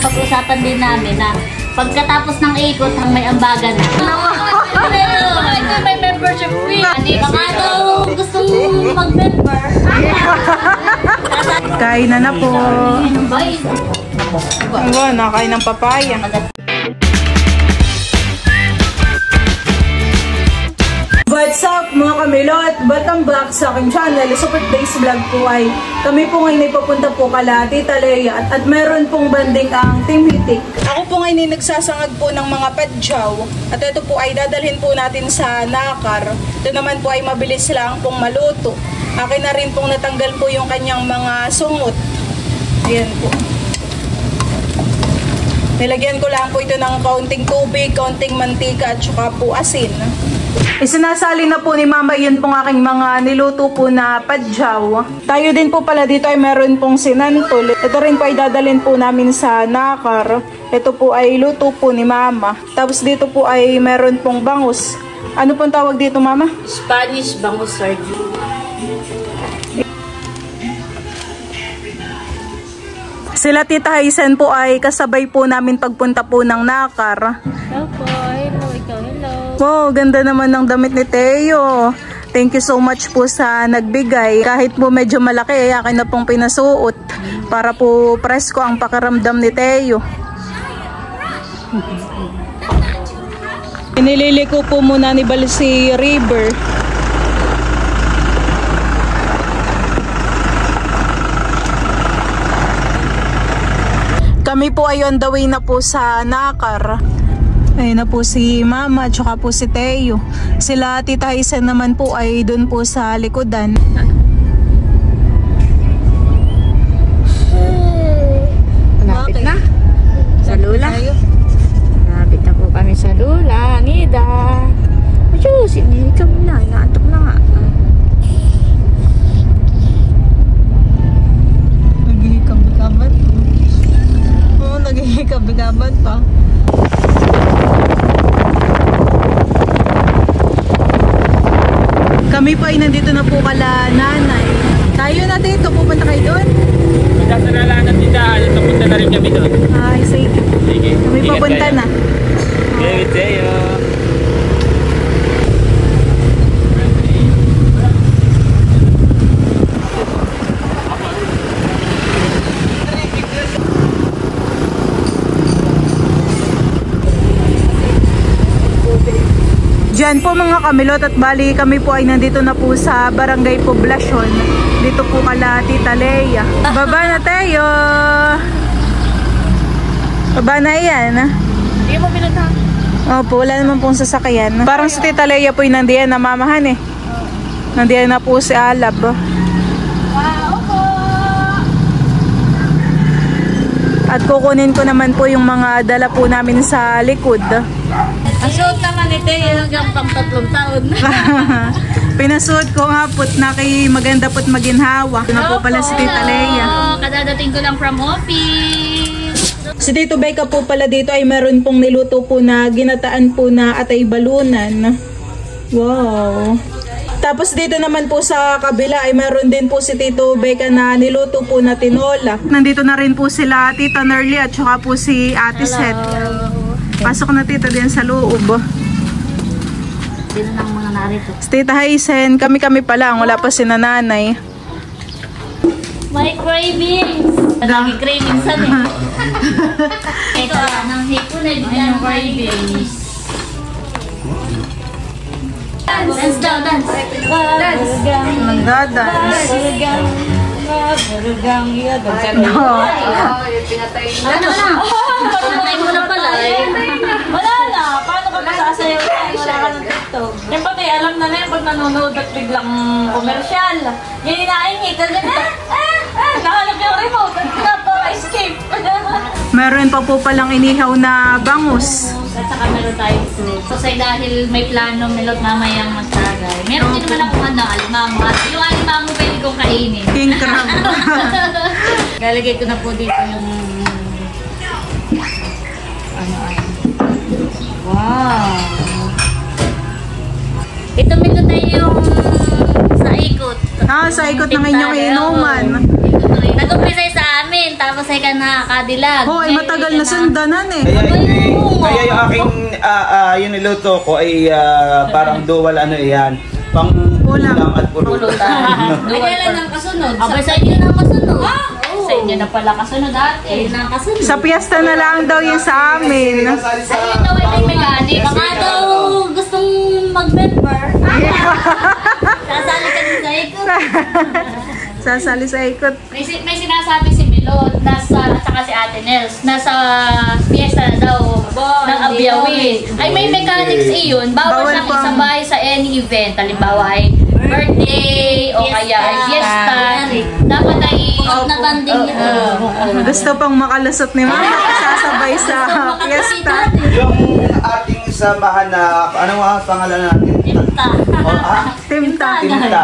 napag-usapan din namin na pagkatapos ng ikot, may ambagan na. Ito may membership fee. Baka daw gusto mag-member. Kain na po. Nakain ng papaya. What's up mga kamilot? Welcome back sa aking channel, Super Days Vlog po ay kami po ngayon ay papunta po kala Tita Leia at meron pong banding ang Team Hitik. Ako po ngayon ay nagsasangag po ng mga padyaw at ito po ay dadalhin po natin sa Nakar. Ito naman po ay mabilis lang pong maluto. Akin na rin pong natanggal po yung kanyang mga sungot. Ayan po. Nilagyan ko lang po ito ng kaunting tubig, kaunting mantika at saka po asin. Isinasali na po ni Mama yun pong aking mga niluto po na padyaw. Tayo din po pala dito ay meron pong sinantol. Ito rin po ay dadalhin po namin sa Nakar. Ito po ay luto po ni Mama. Tapos dito po ay meron pong bangus. Ano pong tawag dito, Mama? Spanish bangus sardine. Sila Tita Haisen po ay kasabay po namin pagpunta po ng Nakar. Hello po. Hello, ikaw. Hello. Wow, ganda naman ng damit ni Teo. Thank you so much po sa nagbigay. Kahit po medyo malaki, akin na pong pinasuot. Para po presko ang pakiramdam ni Teo. Iniliko po muna ni Bal si River. Kami po ay on the way na po sa Nakar. Ayun na po si Mama at saka po si Teo. Sila Tita Haisen naman po ay doon po sa likodan. Malapit na. Sa Lula. Malapit na po kami sa Lula. Nida. Diyos, inihigaw na. Inaantok na nga. Naghihikab-hikaban. Oo, naghihikab-hikaban pa. Kami po ay nandito na po kala nanay. Tayo na dito, pupunta kayo doon? Magkasalanan din daan, papunta na rin kami doon. Ay, sige. Sige. Kami papunta na. Okay, Teo. Diyan po mga kamilot at bali kami po ay nandito na po sa Barangay Poblacion. Dito po kala Tita Leia. Baba na tayo. Baba na yan. Hindi mo pinunta. Opo, wala naman pong sasakyan. Parang si Tita Leia po ay nandiyan na mamahan eh. Nandiyan na po si Alab. At kukunin ko naman po yung mga dala po namin sa likod. Ang suot naman ito hanggang pang 3 taon. Pinasuot ko nga po't na kay maganda po't maginhawa. Ito na po pala si Tita Leia. Kadadating ko lang from office. Si Tito Becca po pala dito ay meron pong niluto po na ginataan po na atay balunan. Wow! Tapos dito naman po sa kabila ay meron din po si Tito Becca na niluto po na tinola. Nandito na rin po sila Tita Nerly at saka po si Ate Seth. Pasok na Tita din sa loob. Dito lang mga narito. Tita Haisen, kami-kami pa lang. Wala pa si nanay. My cravings! Lagi cravings san eh. Ito ang hipon na bigyan ng cravings. Dance daw, dance. Nagdadance. No. Ano na? Pinatay mo na pala eh. Wala na. Paano ka masasayaw? Wala ka ng TikTok. Yung pati alam na yan pag nanonood at biglang komersyal. Yan inaingit. Nakakalap yung remote at pinapa-escape. Meron pa po palang inihaw na bangus. At saka meron tayong soup. Kasi dahil may plano melot mamayang magtagay. Meron din naman akong alimango. At yung alimango pwede kong kainin. King crab. Lalagay ko na po dito yung wow. Ito melot tayo yung sa ikot. Sa ikot ng inyong inuman. Ikot ng Nag-umpisa sa amin, tapos ay ka nakakadilag. Oh, ay matagal na sundanan eh. Kaya yung aking yung niluto ko ay parang dual ano yan. Pang ulam at pulutan. Ay, kailan ang kasunod? Abay, sa inyo na kasunod. Sa inyo na pala kasunod dati. Na kasunod. Sa piyesta na lang daw yung sa amin. Sa inyo daw ay may mechanic. Baka daw gustong mag-member. Sasali ka din sa ikot. Sasali sa ikot. May sinasabi si Milot, at saka si Ate Nels, nasa fiesta na daw ng Abiyawi. Ay may mechanics iyon, bawal siyang pa. isabay sa any event. Halimbawa ay birthday o kaya ay fiesta. Dapat ay nabanding niya. Gusto pang makalusot ni Mama sasabay sa piyesta. Yung ating samahan na, ano nga pangalan natin? Tinta. Timta.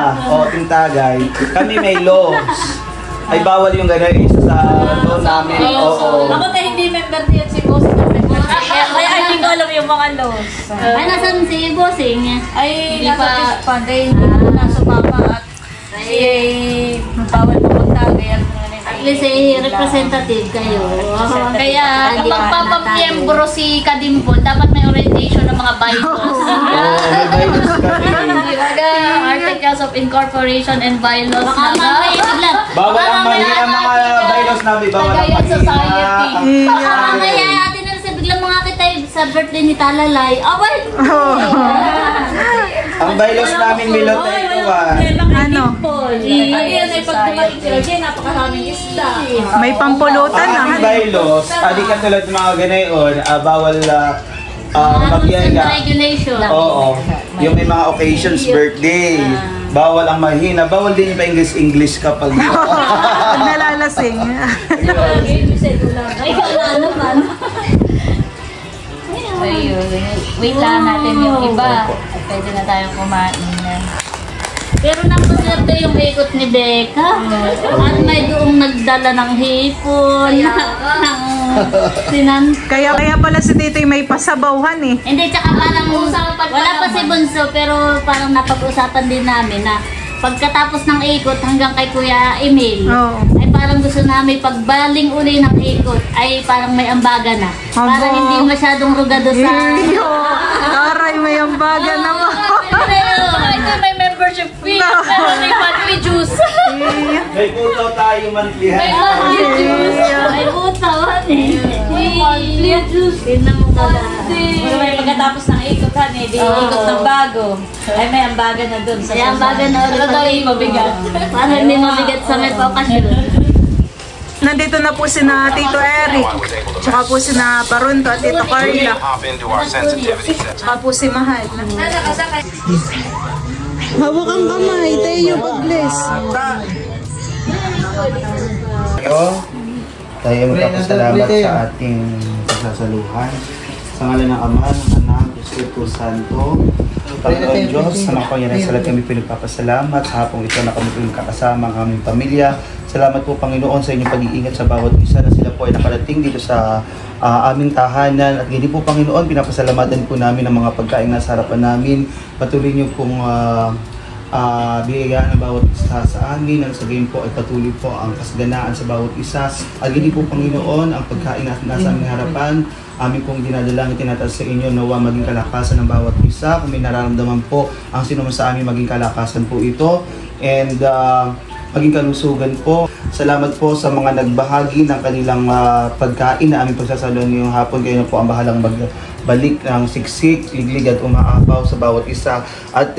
Timtagay. Kami may laws. Ay bawal yung gano'n isa sa law namin. Oo. Ako tayo hindi member niya si Boss. Kaya hindi ko alam yung mga laws. Ay, nasan si Bossing? Ay, Hindi nasa pa- fish pond. Ay, hindi ko nasa papa at si bawal pa magtagay. At least ay representative kayo. Kaya kung magpapamiyembro si Kadimpon, dapat may orientation ng mga bylaws. Articles of Incorporation and bylaws. Bawal ang mahina ang mga bylaws namin. Bawal ang Tagayan society. mahina. Baka mamaya atin na sa biglang mga kita sa birthday ni Talalay. Away! Ang bylaws namin Milot ay ito Ano? Ayun ay pag dumating sila, kaya napakaraming isda. May pampulutan Ang aming na. bylaws, di katulad ng mga ganayon, bawal Rules and magyaga. regulation. Oo. Yung may mga occasions, birthday. Bawal ang mahina. Bawal din yung pa-English kapag... Pag nalalasing. Ay, wala naman. Ayun. Wait lang natin yung iba. Pwede na tayong kumain na. Pero napaswerte yung ikot ni Becca. At may doong nagdala ng hipon, ng sinan. Kaya pala si Titoy may pasabawhan eh. Hindi, tsaka parang wala pa si Bunso, pero parang napag-usapan din namin na pagkatapos ng ikot hanggang kay Kuya Emil, Oo. ay parang gusto namin pagbaling uli ng ikot ay parang may ambaga na. Para Aba. hindi masyadong rugado sa... Iyo! Aray, may ambaga naman. Ito may membership fee, pero may monthly juice. May puto tayo monthly. May monthly juice. May butawan eh. May monthly juice. Tingnan mo pala. Pero may pagkatapos ng ikot, di ikot ng bago. Ay, may ambaga na dun. May ambaga na ulit. Pero daw yung mabigat. Para hindi mabigat sa may okasyon. Nandito na po si na Tito Eric. Tsaka po si na Parunto at Tito Carla. Tsaka po si Mahal. Hawak ang kamay, Teo, pag-bless. Tayo magpapasalamat sa ating pagsasaluhan. Sa ngalan ng Ama, ng Anak, Espiritu Santo, Panginoon Diyos, sa mga pangyayari sa lahat kami pinagpapasalamat. Sa hapong ito na kami pinagkakasama ang aming pamilya. Salamat po Panginoon sa inyong pag-iingat sa bawat isa na sila po ay nakarating dito sa aming tahanan. At hindi po Panginoon, pinapasalamatan po namin ang mga pagkain na sa harapan namin. Patuloy niyo pong biyayaan ng bawat isa sa amin. Ang sabihin po ay patuloy po ang kasaganaan sa bawat isa. At hindi po Panginoon, ang pagkain na nasa aming harapan, amin pong dinadalangin, tinataas sa inyo, nawa maging kalakasan ng bawat isa. Kung may nararamdaman po ang sino man sa amin, maging kalakasan po ito. And maging kalusugan po. Salamat po sa mga nagbahagi ng kanilang pagkain na aming pagsasaluhan ngayong hapon. Kayo na po ang bahalang magbalik ng siksik, liglig at umaapaw sa bawat isa. At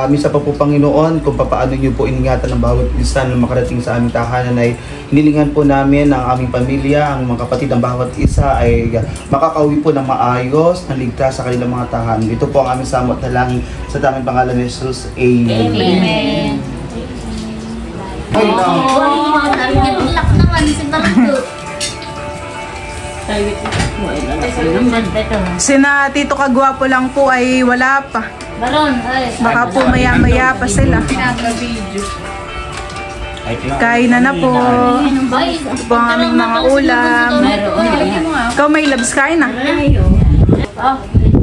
minsan pa po Panginoon, kung paano nyo po iningatan ng bawat isa na makarating sa aming tahanan ay hinilingan po namin ang aming pamilya, ang mga kapatid ng bawat isa ay makakauwi po ng maayos, ng ligtas sa kanilang mga tahanan. Ito po ang aming samot na langin sa tamang pangalan ni Jesus. Amen. Amen. Ay, no. Nag-lock naman si Barto. Sina Tito Kagwapo lang po ay wala pa. Baron, ay. Baka po maya-maya pa sila. Kain na po. Ay, Ito po ang aming mga ulam. Ikaw may labs, kain na. Oh,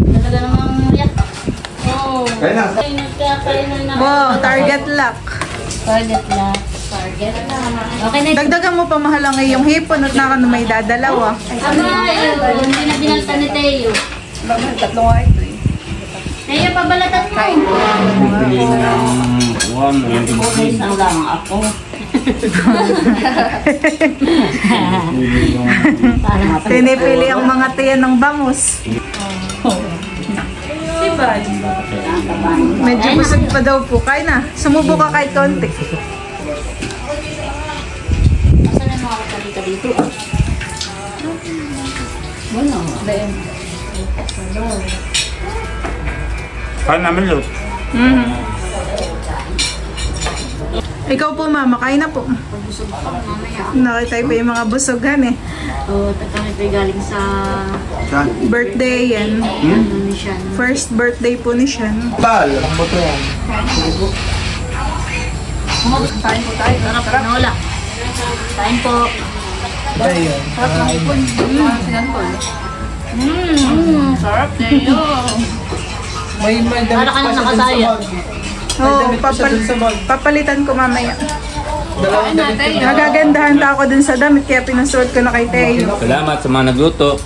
talaga namang yak. Oh. Kaya na. Ay, nagkakainan na. Wow, target lock. Target lang. Target. Okay na. Dagdagan mo pa mahal ang iyong hipon at naka may dadalawa. Aba, hindi na binalta ni Teo. Tatlong nga ito eh. Teo, pabalatan mo. Isang lang ako. Pinipili ang mga tiyan ng bangus. Medyo busog pa daw po. Kaya na. Sumubo ka kahit konti. Asan na mga katalita dito? Wala. Paano namin loot? Ikaw po mama, kain na po. Nakita pa yung mga busogan eh. Oo, kami pa galing sa Birthday yan. ano ni Sean. First birthday po ni Sean. Tal, ang boto yan. Kain po tayo. Sarap, panola. Kain po. Ayun. Sarap Teo. May Para ka nang nakasaya. Oo, papalitan ko mamaya. Nagagandahan pa ako dun sa damit kaya pinasuot ko na kay Teo. Salamat sa mga nagluto.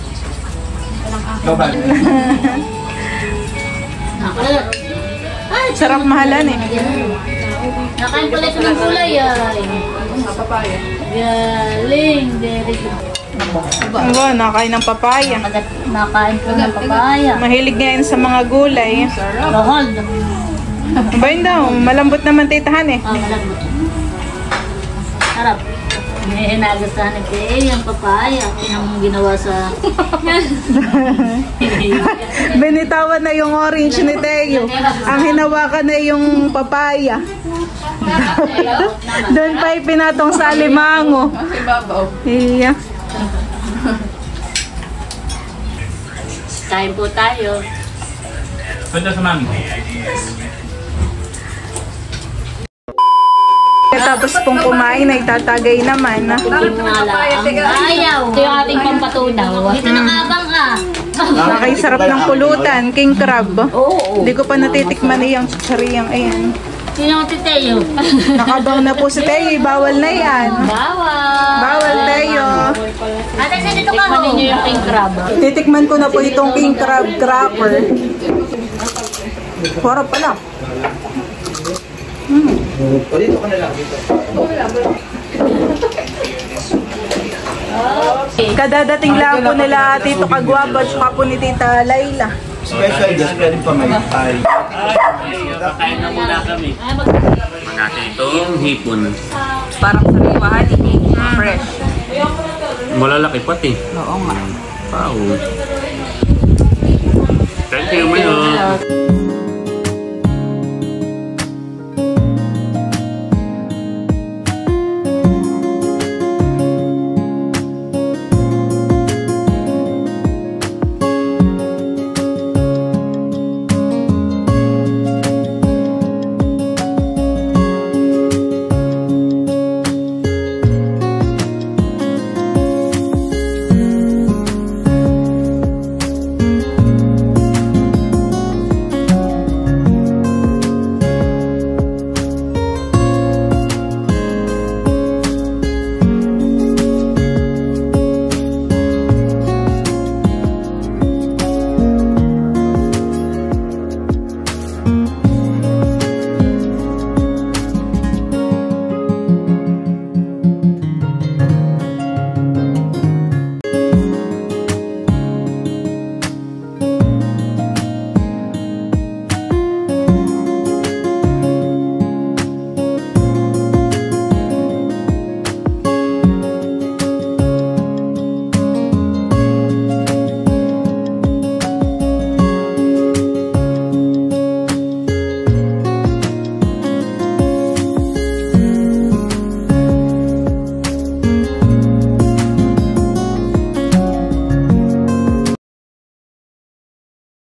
Ay, Sarap mahalan eh. nakain pala ito ng gulay ay. Galing, very good. Oo, nakain ng papaya. Nakain po ng papaya. Mahilig ngayon sa mga gulay. Hold. Ba yun daw, malambot naman titahan eh. Malambot. Sarap. May nagustuhan ni Teo yung papaya. Pinang ginawa sa... Binitawan na yung orange ni Teo. Ang hinawakan na yung papaya. Doon pa ipinatong sa alimango. Iya. Kain po tayo. Punta sa mami. Tapos pong kumain ay tatagay naman. Hindi mo nga lang. Ayaw. Ito yung ating pampatunaw. Dito nakabang ka. Nakisarap ng pulutan, king crab. Oo. Hindi ko pa natitikman yung chichariang ayan. Sino ang titeo? Nakabang na po si Teo, bawal na yan. Bawal. Bawal Teo. Ate, sa dito ka ho. Tikman ninyo yung king crab. Titikman ko na po itong king crab cracker. Sarap pala. O dito ka na lang. Dito. Kadadating lang po nila Tito Kagwapo at saka po ni Tita Layla. Special guest, pwede pa may pie. Kakain na muna kami. Natin itong hipon. Parang sariwahan eh. Fresh. Malalaki pati. Oo nga. Wow. Thank you, Mayo.